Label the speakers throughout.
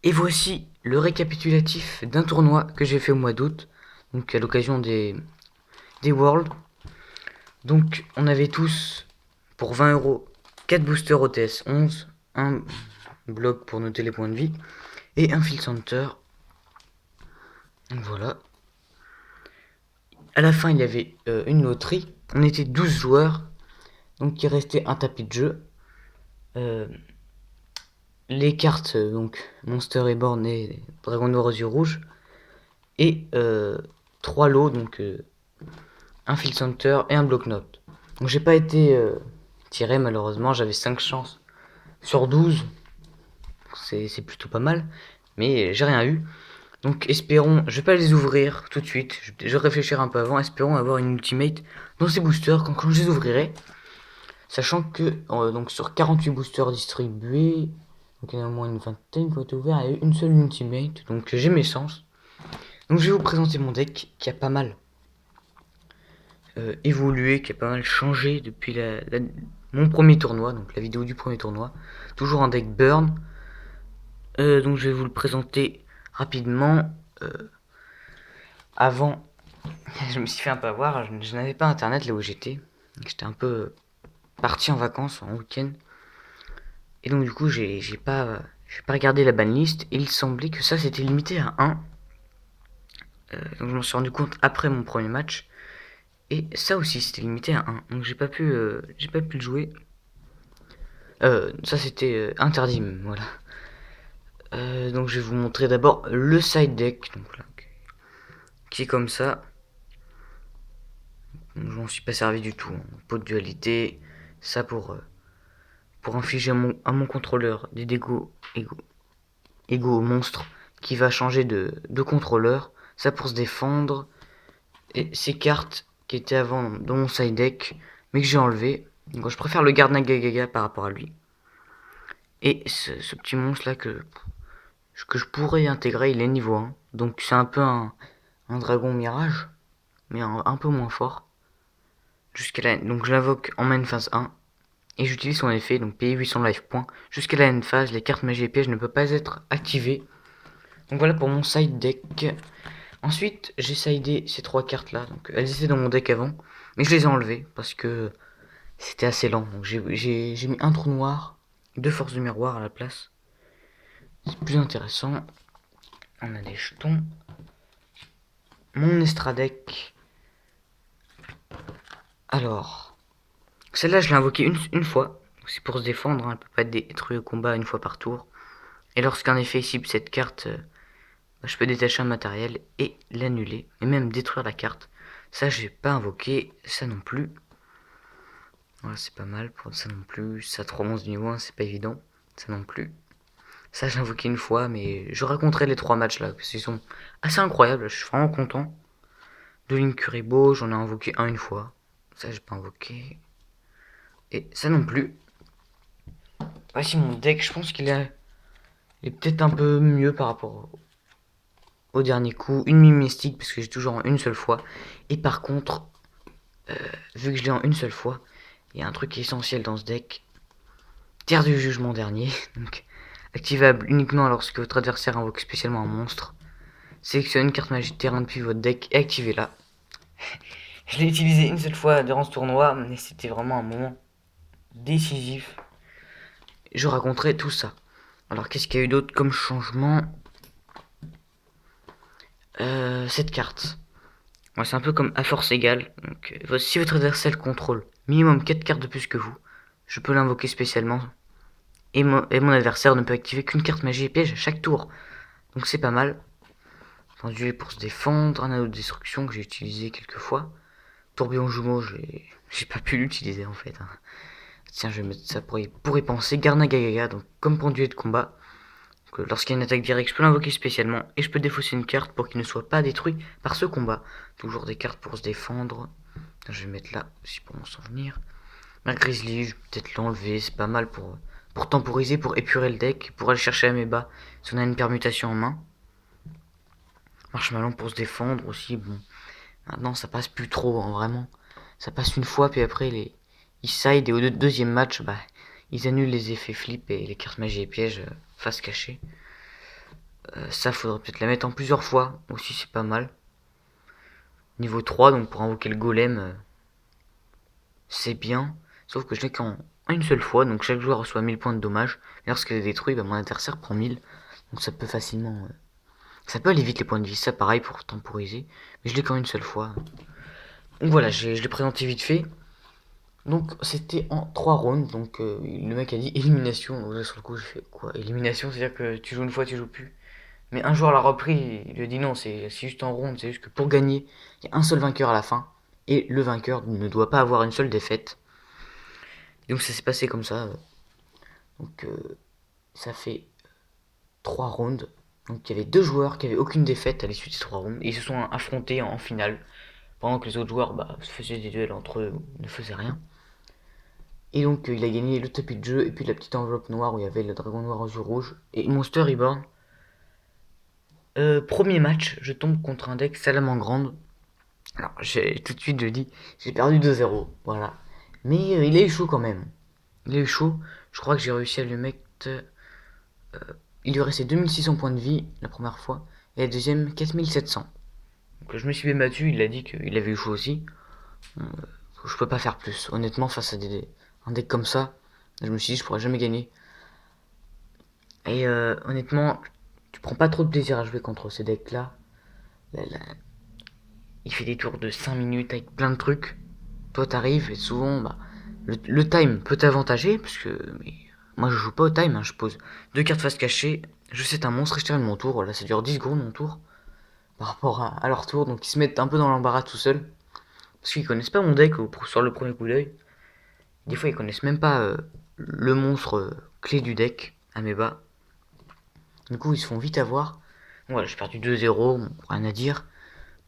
Speaker 1: Et voici le récapitulatif d'un tournoi que j'ai fait au mois d'août, donc à l'occasion des Worlds. Donc on avait tous, pour 20 €, 4 boosters OTS 11, un bloc pour noter les points de vie, et un Field Center. Donc voilà. À la fin il y avait une loterie, on était 12 joueurs, donc il restait un tapis de jeu. Les cartes, donc Monster et Born et Dragon Noir aux yeux rouges, et 3 lots, donc un Field Center et un bloc-notes. Donc j'ai pas été tiré malheureusement, j'avais 5 chances sur 12, c'est plutôt pas mal, mais j'ai rien eu. Donc espérons, je vais pas les ouvrir tout de suite, je réfléchirai un peu avant, espérons avoir une ultimate dans ces boosters quand je les ouvrirai. Sachant que donc sur 48 boosters distribués, donc il y en a au moins une vingtaine qui ont été ouverts, il y a eu une seule ultimate, donc j'ai mes chances. Donc je vais vous présenter mon deck qui a pas mal évolué, qui a pas mal changé depuis mon premier tournoi, donc la vidéo du premier tournoi. Toujours un deck burn. Donc je vais vous le présenter rapidement. Avant, je me suis fait un peu avoir, je n'avais pas internet là où j'étais. J'étais un peu parti en vacances, en week-end. Et donc du coup j'ai pas regardé la banlist. Et il semblait que ça c'était limité à 1. Donc je m'en suis rendu compte après mon premier match. Et ça aussi c'était limité à 1. Donc j'ai pas pu le jouer. Ça c'était interdit même, voilà. Donc je vais vous montrer d'abord le side deck, donc là, qui est comme ça. Donc, je m'en suis pas servi du tout. Pot de dualité, ça pour infliger à mon contrôleur des dégâts égaux au monstre qui va changer de contrôleur. Ça pour se défendre. Et ces cartes qui étaient avant dans mon side deck, mais que j'ai enlevé. Donc je préfère le garde Nagagaga par rapport à lui. Et ce petit monstre là que je pourrais intégrer, il est niveau 1. Donc c'est un peu un dragon mirage, mais un peu moins fort. Jusqu'à la donc je l'invoque en main phase 1. Et j'utilise son effet, donc payer 800 life points. Jusqu'à la end phase, les cartes magie et piège ne peuvent pas être activées. Donc voilà pour mon side deck. Ensuite, j'ai sidé ces 3 cartes là. Donc elles étaient dans mon deck avant, mais je les ai enlevées parce que c'était assez lent. Donc j'ai mis un trou noir, 2 forces de miroir à la place. C'est plus intéressant. On a des jetons. Mon extra deck. Alors, celle-là je l'ai invoquée une fois. C'est pour se défendre, hein. Elle peut pas être détruite au combat une fois par tour. Et lorsqu'un effet cible cette carte, je peux détacher un matériel et l'annuler. Et même détruire la carte. Ça j'ai pas invoqué, ça non plus. Voilà, c'est pas mal pour ça non plus. Ça 3 monstres du niveau 1, c'est pas évident. Ça non plus. Ça j'ai invoqué une fois, mais je raconterai les 3 matchs là, parce qu'ils sont assez incroyables. Je suis vraiment content. De l'Incuribo, j'en ai invoqué un une fois. Ça j'ai pas invoqué. Et ça non plus. Voici mon deck, je pense qu'il est peut-être un peu mieux par rapport au dernier coup. Une mimestique, parce que j'ai toujours en une seule fois. Et par contre, vu que je l'ai en une seule fois, il y a un truc essentiel dans ce deck. Terre du jugement dernier. Donc, activable uniquement lorsque votre adversaire invoque spécialement un monstre. Sélectionnez une carte magique terrain depuis votre deck et activez-la. Je l'ai utilisé une seule fois durant ce tournoi, mais c'était vraiment un moment décisif. Je raconterai tout ça. Alors qu'est-ce qu'il y a eu d'autre comme changement? Cette carte. Ouais, c'est un peu comme à force égale. Donc, si votre adversaire contrôle minimum 4 cartes de plus que vous, je peux l'invoquer spécialement. Et mon adversaire ne peut activer qu'une carte magie et piège à chaque tour. Donc c'est pas mal. Pendu pour se défendre, un anneau de destruction que j'ai utilisé quelques fois. Tourbillon jumeau, j'ai pas pu l'utiliser en fait, hein. Tiens, je vais mettre ça pour y penser. Garnagagaga, donc comme pendulet de combat. Lorsqu'il y a une attaque directe, je peux l'invoquer spécialement et je peux défausser une carte pour qu'il ne soit pas détruit par ce combat. Toujours des cartes pour se défendre. Je vais mettre là aussi pour m'en souvenir. La Grizzly, je vais peut-être l'enlever, c'est pas mal pour temporiser, pour épurer le deck, pour aller chercher à mes bas si on a une permutation en main. Marshmallow pour se défendre aussi, bon. Maintenant ça passe plus trop, hein, vraiment. Ça passe une fois, puis après ils side et au deuxième match, bah, ils annulent les effets flip et les cartes magie et pièges face cachée. Ça, faudrait peut-être la mettre en plusieurs fois. Aussi, c'est pas mal. Niveau 3, donc pour invoquer le golem, c'est bien. Sauf que je l'ai qu'en une seule fois, donc chaque joueur reçoit 1000 points de dommage. Et lorsqu'elle est détruite, bah, mon adversaire prend 1000. Donc ça peut facilement... ça peut aller vite les points de vie, ça pareil pour temporiser. Mais je l'ai qu'en une seule fois. Donc voilà, je l'ai présenté vite fait. Donc c'était en 3 rounds, donc le mec a dit élimination. Donc là sur le coup j'ai fait quoi? Élimination, c'est-à-dire que tu joues une fois, tu joues plus. Mais un joueur l'a repris, il lui a dit non, c'est juste en round, c'est juste que pour gagner, il y a un seul vainqueur à la fin. Et le vainqueur ne doit pas avoir une seule défaite. Donc ça s'est passé comme ça. Donc ça fait 3 rounds. Donc il y avait deux joueurs qui avaient aucune défaite à l'issue de ces 3 rounds. Et ils se sont affrontés en finale. Pendant que les autres joueurs faisaient des duels entre eux, ne faisaient rien. Et donc il a gagné le tapis de jeu et puis la petite enveloppe noire où il y avait le dragon noir aux yeux rouges. Et Monster Reborn. Premier match, je tombe contre un deck Salamandre. Alors tout de suite je dis, j'ai perdu 2-0, voilà. Mais il a eu chaud quand même. Il a eu chaud, je crois que j'ai réussi à lui mettre... il lui restait 2600 points de vie la première fois, et la deuxième 4700. Donc je me suis bien battu, il a dit qu'il avait eu chaud aussi. Je peux pas faire plus, honnêtement, face à un deck comme ça, je me suis dit je pourrais jamais gagner. Et honnêtement, tu prends pas trop de plaisir à jouer contre ce deck là. Il fait des tours de 5 minutes avec plein de trucs. Toi t'arrives et souvent le time peut t'avantager parce que mais, moi je joue pas au time, hein, je pose deux cartes face cachée, je set un monstre et je termine mon tour. Voilà, ça dure 10 secondes mon tour par rapport à leur tour, donc ils se mettent un peu dans l'embarras tout seuls parce qu'ils connaissent pas mon deck sur le premier coup d'œil. Des fois ils connaissent même pas le monstre clé du deck Ameba. Du coup ils se font vite avoir. Donc, voilà, j'ai perdu 2-0, rien à dire.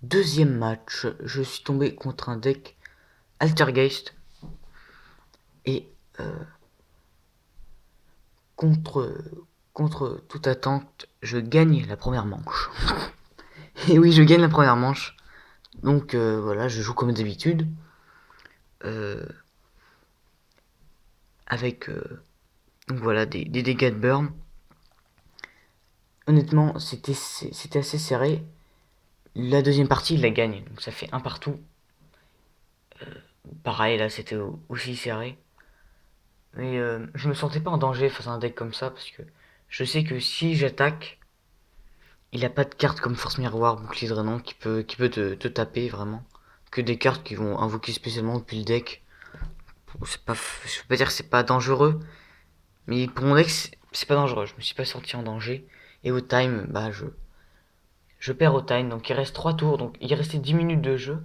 Speaker 1: Deuxième match, je suis tombé contre un deck Altergeist. Et contre, contre toute attente, je gagne la première manche. Et oui, je gagne la première manche. Donc voilà, je joue comme d'habitude. Euh, avec donc voilà, des dégâts de burn. Honnêtement, c'était assez serré. La deuxième partie, il la gagne. Donc ça fait un partout. Pareil, là, c'était aussi serré. Mais je me sentais pas en danger face à un deck comme ça. Parce que je sais que si j'attaque, il a pas de carte comme Force Miroir, Bouclier Drainant qui peut te taper vraiment. Que des cartes qui vont invoquer spécialement depuis le deck. C'est pas, je peux pas dire que c'est pas dangereux, mais pour mon deck c'est pas dangereux. Je me suis pas sorti en danger. Et au time, je perds au time. Donc il reste 3 tours. Donc il restait 10 minutes de jeu.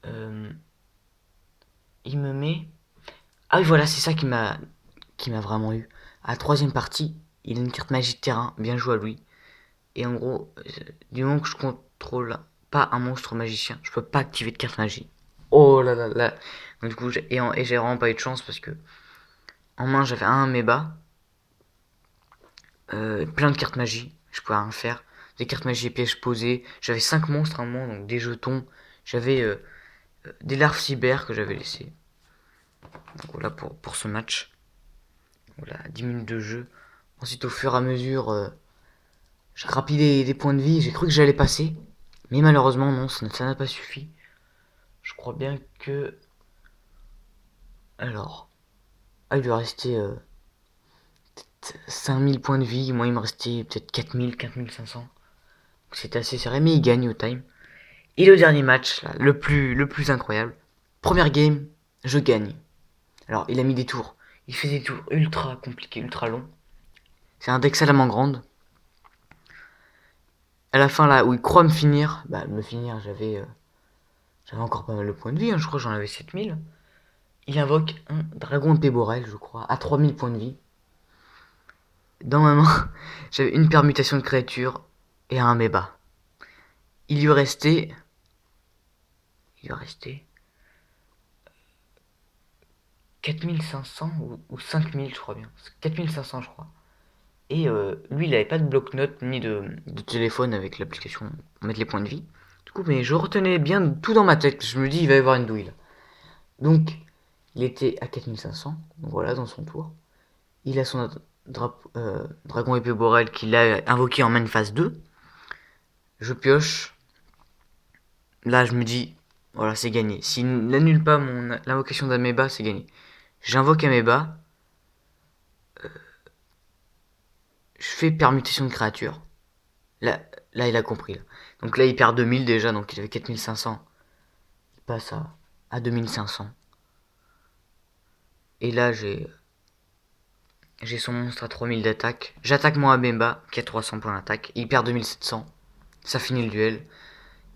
Speaker 1: Euh, il me met. Ah oui, voilà, c'est ça qui m'a vraiment eu. À la troisième partie, il a une carte magie de terrain. Bien joué à lui. Et en gros, du moment que je contrôle pas un monstre magicien, je peux pas activer de carte magie. Oh là là là. Donc, du coup, j'ai vraiment pas eu de chance parce que en main j'avais un Meba, plein de cartes magie, je pouvais rien faire. Des cartes magie et pièges posés. J'avais 5 monstres à un moment, donc des jetons. J'avais des larves cyber que j'avais laissées. Donc voilà pour ce match. Voilà, 10 minutes de jeu. Ensuite, au fur et à mesure, j'ai grappillé des points de vie. J'ai cru que j'allais passer. Mais malheureusement, non, ça n'a pas suffi. Je crois bien que. Alors. Ah, il lui restait 5000 points de vie. Moi, il me restait peut-être 4500. C'était assez serré, mais il gagne au time. Et le dernier match, là, le plus incroyable. Première game, je gagne. Alors, il a mis des tours. Il fait des tours ultra compliqués, ultra longs. C'est un deck Salamandre. À la fin, là, où il croit me finir, j'avais encore pas mal de points de vie, hein, je crois que j'en avais 7000. Il invoque un dragon épée je crois, à 3000 points de vie. Dans ma main, j'avais une permutation de créatures et un Meba. Il lui restait. Il lui restait 4500 ou 5000, je crois bien. 4500, je crois. Et lui, il avait pas de bloc-notes ni de téléphone avec l'application pour mettre les points de vie. Du coup, mais je retenais bien tout dans ma tête. Je me dis, il va y avoir une douille là. Donc, il était à 4500. Donc voilà, dans son tour. Il a son Dragon épée Borel qu'il a invoqué en main phase 2. Je pioche. Là, je me dis, voilà, c'est gagné. S'il n'annule pas l'invocation d'Ameba, c'est gagné. J'invoque Ameba. Je fais permutation de créatures. Là, là, il a compris. Là. Donc là, il perd 2000 déjà, donc il avait 4500. Il passe à 2500. Et là, j'ai son monstre à 3000 d'attaque. J'attaque mon Ameba, qui a 300 points d'attaque. Il perd 2700. Ça finit le duel.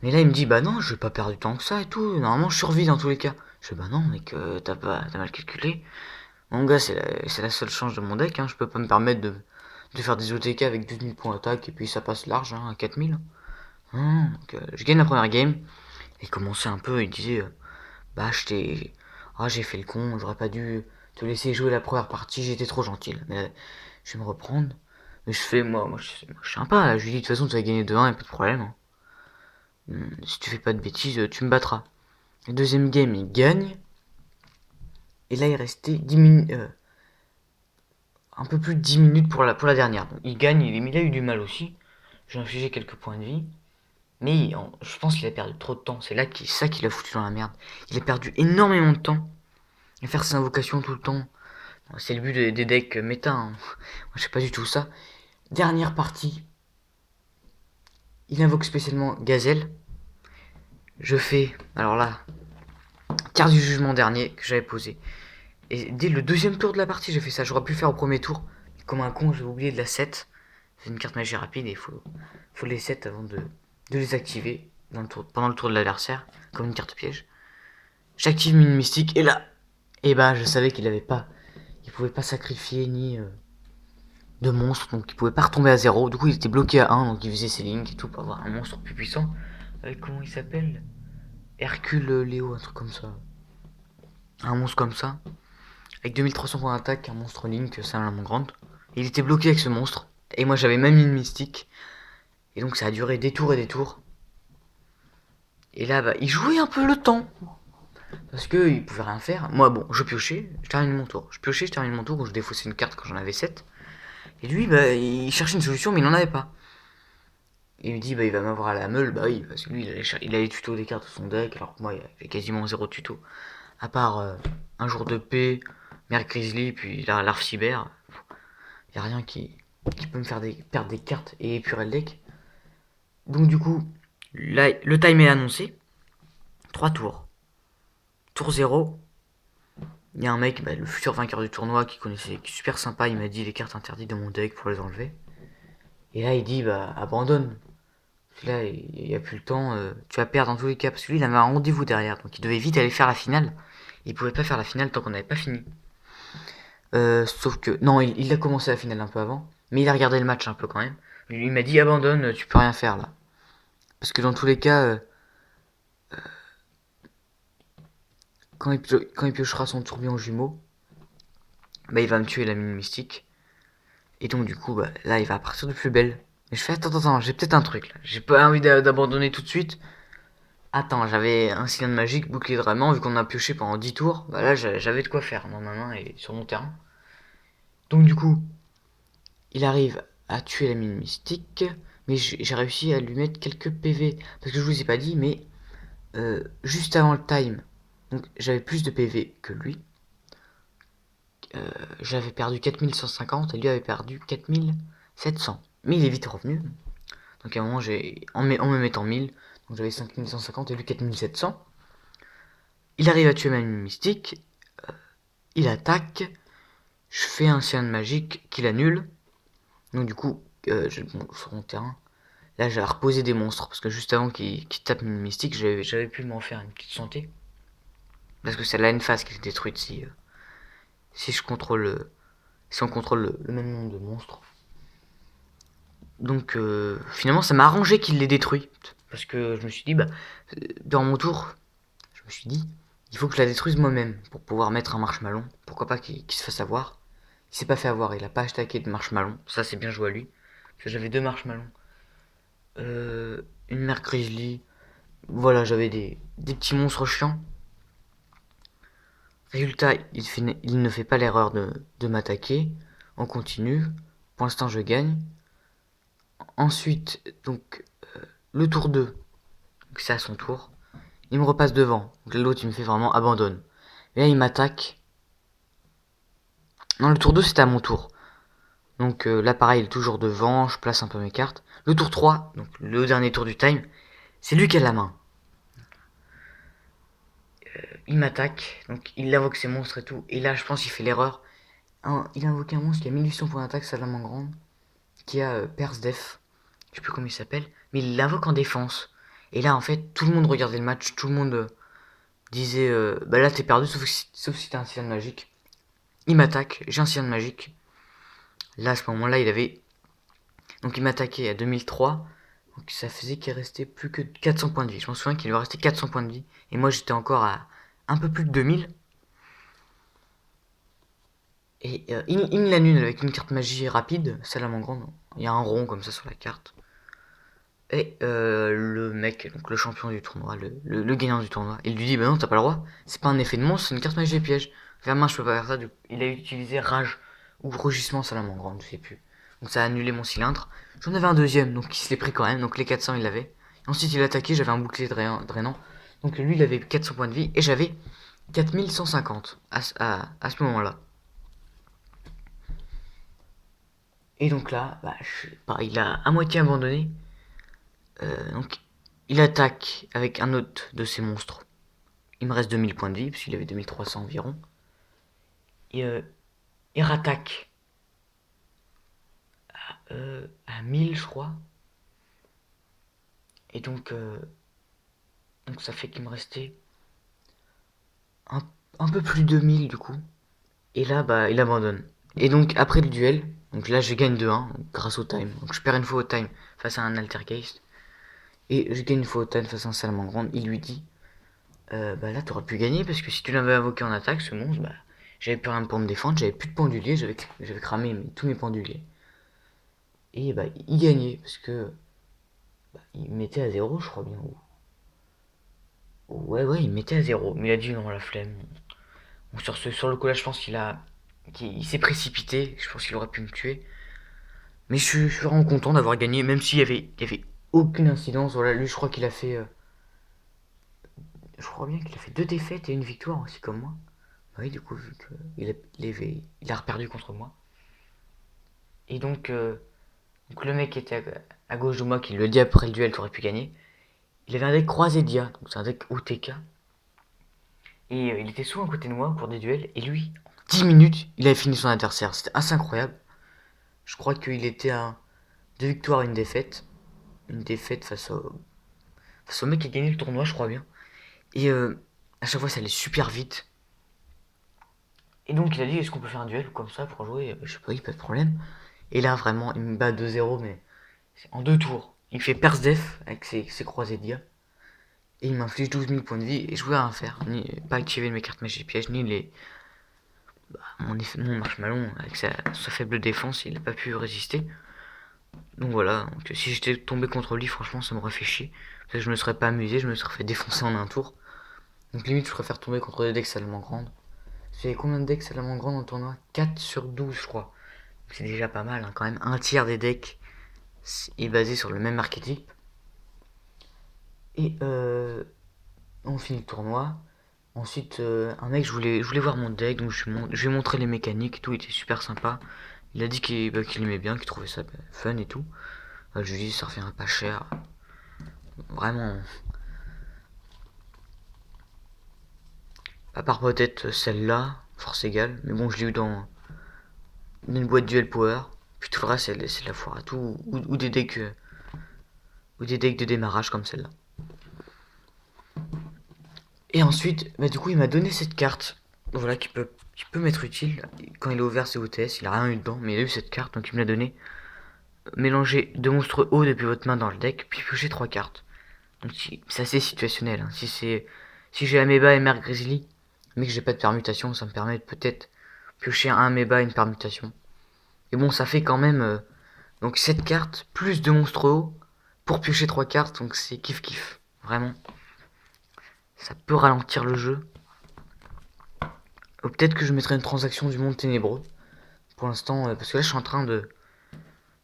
Speaker 1: Mais là, il me dit, bah non, je vais pas perdre du temps que ça et tout. Normalement, je survis dans tous les cas. Je fais, bah non, mec, t'as mal calculé. Mon gars, c'est la seule chance de mon deck. Hein. Je peux pas me permettre de faire des OTK avec 12 000 points d'attaque et puis ça passe large hein, à 4000. Donc, je gagne la première game. Il commençait un peu, il disait, bah, j'ai fait le con, j'aurais pas dû te laisser jouer la première partie, j'étais trop gentil. Mais je vais me reprendre. Mais je fais, moi, je suis sympa. Là. Je lui dis, de toute façon, tu vas gagner 2-1, y'a pas de problème. Hein. Si tu fais pas de bêtises, tu me battras. Le deuxième game, il gagne. Et là, il restait 10 minutes, un peu plus de 10 minutes pour la dernière. Donc, il gagne, il a eu du mal aussi. J'ai infligé quelques points de vie. Mais je pense qu'il a perdu trop de temps. C'est ça qui l'a foutu dans la merde. Il a perdu énormément de temps à faire ses invocations tout le temps. C'est le but des decks méta. Hein. Moi, je sais pas du tout ça. Dernière partie. Il invoque spécialement Gazelle. Je fais, alors là, carte du jugement dernier que j'avais posé. Et dès le deuxième tour de la partie, j'ai fait ça. J'aurais pu le faire au premier tour. Comme un con, j'ai oublié de la 7. C'est une carte magie rapide et il faut les 7 avant de les activer pendant le tour de l'adversaire, comme une carte piège. J'active mine mystique et là, et bah je savais il pouvait pas sacrifier ni de monstre, donc il pouvait pas retomber à 0. Du coup il était bloqué à 1, donc il faisait ses lignes et tout pour avoir un monstre plus puissant. Avec comment il s'appelle Hercule Léo, un truc comme ça. Un monstre comme ça. Avec 2300 points d'attaque, un monstre Link, c'est un lame grande. Il était bloqué avec ce monstre. Et moi j'avais même une mystique. Et donc ça a duré des tours et des tours. Et là, bah, il jouait un peu le temps. Parce qu'il pouvait rien faire. Moi, bon, je piochais, je termine mon tour. Je piochais, je termine mon tour, où je défaussais une carte quand j'en avais 7. Et lui, bah, il cherchait une solution, mais il n'en avait pas. Et il me dit, bah, il va m'avoir à la meule. Bah oui, parce que lui, il a les tutos des cartes de son deck, alors que moi, il y avait quasiment zéro tuto. À part un jour de paix, Mère Grizzly, puis l'Arf Cyber. Il n'y a rien qui peut me faire perdre des cartes et épurer le deck. Donc, du coup, là, le time est annoncé. 3 tours. Tour 0, il y a un mec, bah, le futur vainqueur du tournoi qui connaissait, qui est super sympa, il m'a dit les cartes interdites de mon deck pour les enlever. Et là il dit bah abandonne. Parce que là il n'y a plus le temps, tu vas perdre dans tous les cas. Parce que lui il avait un rendez-vous derrière, donc il devait vite aller faire la finale. Il pouvait pas faire la finale tant qu'on n'avait pas fini. Sauf que, non, il a commencé la finale un peu avant, mais il a regardé le match un peu quand même. Il m'a dit abandonne, tu peux rien faire là. Parce que dans tous les cas, quand il piochera son tourbillon jumeau, bah il va me tuer la mine mystique. Et donc du coup, bah, là, il va partir de plus belle. Mais je fais, attends, j'ai peut-être un truc là. J'ai pas envie d'abandonner tout de suite. Attends, j'avais un cylindre magique, bouclier de raiement, vu qu'on a pioché pendant 10 tours. Bah là, j'avais de quoi faire dans ma main et sur mon terrain. Donc du coup, il arrive à tuer la mine mystique. Mais j'ai réussi à lui mettre quelques PV. Parce que je vous ai pas dit, mais juste avant le time, donc j'avais plus de PV que lui. J'avais perdu 4150 et lui avait perdu 4700. Mais il est vite revenu. Donc à un moment, en me mettant 1000, donc j'avais 5150 et lui 4700. Il arrive à tuer ma mystique. Il attaque. Je fais un cyan magique qu'il annule. Donc du coup, sur mon terrain, là j'ai reposé des monstres. Parce que juste avant qu'il tape une mystique, j'avais pu m'en faire une petite santé. Parce que c'est la phase qui est détruite si je contrôle. Si on contrôle le même nombre de monstres. Donc finalement ça m'a arrangé qu'il les détruit. Parce que je me suis dit, bah, dans mon tour, je me suis dit, il faut que je la détruise moi-même pour pouvoir mettre un marshmallow. Pourquoi pas qu'il se fasse avoir. Il s'est pas fait avoir, il a pas attaqué de marshmallow. Ça c'est bien joué à lui. Parce que j'avais deux marshmallows. Une mère grizzly. Voilà, j'avais des petits monstres chiants. Résultat, il ne fait pas l'erreur de m'attaquer. On continue. Pour l'instant, je gagne. Ensuite, donc, le tour 2, c'est à son tour. Il me repasse devant. Donc l'autre, il me fait vraiment abandonne. Et là, il m'attaque. Non, le tour 2, c'était à mon tour. Donc là, pareil, il est toujours devant. Je place un peu mes cartes. Le tour 3, donc le dernier tour du time, c'est lui qui a la main. Il m'attaque. Donc il invoque ses monstres et tout. Et là, je pense qu'il fait l'erreur. Il a invoqué un monstre qui a 1800 points d'attaque, Salamandre, qui a Perse Def. Je sais plus comment il s'appelle. Mais il l'invoque en défense. Et là, en fait, tout le monde regardait le match. Tout le monde disait bah là, t'es perdu, sauf si t'as un cylindre magique. Il m'attaque. J'ai un cylindre magique. Là, à ce moment-là, il avait. Donc, il m'attaquait à 2003. Donc, ça faisait qu'il restait plus que 400 points de vie. Je m'en souviens qu'il lui restait 400 points de vie. Et moi, j'étais encore à un peu plus de 2000. Et il me l'annule avec une carte magie rapide, Salamandre. Il y a un rond comme ça sur la carte. Et le mec, donc le champion du tournoi, le gagnant du tournoi, il lui dit bah non, t'as pas le droit. C'est pas un effet de monstre, c'est une carte magie et piège. Vraiment, je peux pas faire ça. Il a utilisé rage ou rugissement Salamandre, je sais plus. Donc ça a annulé mon cylindre. J'en avais un deuxième, donc il se l'est pris quand même. Donc les 400, il l'avait. Ensuite, il a attaqué, j'avais un bouclier drainant. Donc lui, il avait 400 points de vie et j'avais 4150 à ce moment-là. Et donc là, bah, il a à moitié abandonné. Donc il attaque avec un autre de ses monstres. Il me reste 2000 points de vie, parce qu'il avait 2300 environ. Et il rattaque à 1000, je crois. Et donc ça fait qu'il me restait un, un peu plus de 1000 du coup. Et là, bah, il abandonne. Et donc après le duel, donc là je gagne 2-1 grâce au time. Donc je perds une fois au time face à un Altergeist. Et je gagne une fois au time face à un Salamandre. Il lui dit bah là t'aurais pu gagner parce que si tu l'avais invoqué en attaque, ce monstre, bah j'avais plus rien pour me défendre, j'avais plus de pendulier, j'avais cramé tous mes penduliers. Et bah il gagnait parce que bah, il mettait à 0 je crois bien. Ouais, il mettait à 0 mais il a dit non, la flemme. Bon, sur le coup là, je pense qu'il s'est précipité, je pense qu'il aurait pu me tuer. Mais je suis vraiment content d'avoir gagné, même il y avait aucune incidence. Voilà, lui je crois qu'il a fait je crois bien qu'il a fait 2 défaites et une victoire aussi comme moi. Oui, du coup, vu qu'il a reperdu contre moi. Et donc le mec qui était à gauche de moi, qui le dit après le duel, t'aurais pu gagner. Il avait un deck croisé Dia, donc c'est un deck OTK. Et il était souvent à côté de moi pour des duels. Et lui, en 10 minutes, il avait fini son adversaire. C'était assez incroyable. Je crois qu'il était à 2 victoires et une défaite. Une défaite face au mec qui a gagné le tournoi, je crois bien. Et à chaque fois, ça allait super vite. Et donc il a dit, est-ce qu'on peut faire un duel comme ça pour jouer? Je sais pas, il pas de problème. Et là, vraiment, il me bat 2-0, mais c'est en 2 tours. Il fait Perse Def avec ses croisés Dia. Et il m'inflige 12 000 points de vie. Et je pouvais rien faire. Ni pas activer mes cartes magie piège, ni mon marshmallow avec sa faible défense. Il n'a pas pu résister. Donc voilà. Donc, si j'étais tombé contre lui, franchement, ça m'aurait fait chier. Parce que je me serais pas amusé. Je me serais fait défoncer en un tour. Donc limite, je préfère tomber contre des decks Salamandre. J'ai combien de decks Salamandre dans le tournoi? 4 sur 12, je crois. C'est déjà pas mal, hein, quand même. Un tiers des decks est basé sur le même archétype. Et on finit le tournoi. Ensuite, un mec, je voulais voir mon deck, donc je lui ai montré les mécaniques et tout, il était super sympa. Il a dit qu'il aimait bien, qu'il trouvait ça fun et tout. Je lui ai dit, ça reviendra pas cher. Vraiment. À part peut-être celle-là, force égale. Mais bon, je l'ai eu dans une boîte duel power. Puis tout le reste, c'est de la foire à tout. Ou des decks de démarrage comme celle-là. Et ensuite, bah, du coup, il m'a donné cette carte. Voilà, qui peut m'être utile. Quand il a ouvert ses OTS, il a rien eu dedans, mais il a eu cette carte, donc il me l'a donné. Mélangez 2 monstres hauts depuis votre main dans le deck, puis piochez 3 cartes. Donc c'est assez situationnel, hein. Si j'ai Ameba et Mère Grizzly, mais que j'ai pas de permutation, ça me permet de peut-être piocher un Ameba et une permutation. Et bon, ça fait quand même donc 7 cartes, plus 2 monstres hauts, pour piocher 3 cartes, donc c'est kiff kiff. Vraiment. Ça peut ralentir le jeu. Ou peut-être que je mettrai une transaction du monde ténébreux pour l'instant, parce que là je suis en train de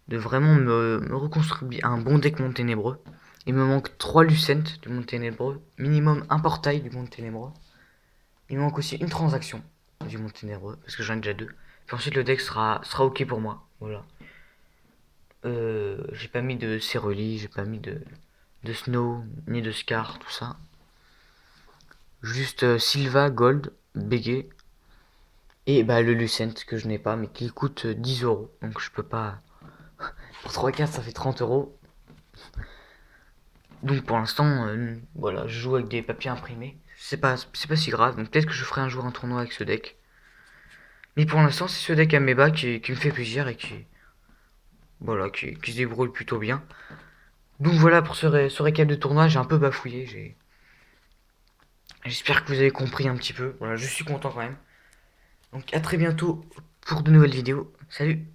Speaker 1: vraiment me reconstruire un bon deck Monde Ténébreux. Il me manque 3 Lucent du Monde Ténébreux, minimum un portail du Monde Ténébreux. Il me manque aussi une transaction du Monde Ténébreux, parce que j'en ai déjà deux. Puis ensuite le deck sera ok pour moi. Voilà. J'ai pas mis de Ceroli, j'ai pas mis de Snow, ni de Scar, tout ça. Juste Sylva, Gold, Béguet. Et bah le Lucent que je n'ai pas, mais qui coûte 10 euros. Donc je peux pas. Pour 3 cartes, ça fait 30 euros. Donc pour l'instant, voilà, je joue avec des papiers imprimés. C'est pas si grave. Donc peut-être que je ferai un jour un tournoi avec ce deck. Mais pour l'instant, c'est ce deck Ameba qui me fait plaisir et voilà, qui se débrouille plutôt bien. Donc voilà pour ce récap de tournoi, j'ai un peu bafouillé. J'espère que vous avez compris un petit peu. Voilà, je suis content quand même. Donc à très bientôt pour de nouvelles vidéos. Salut!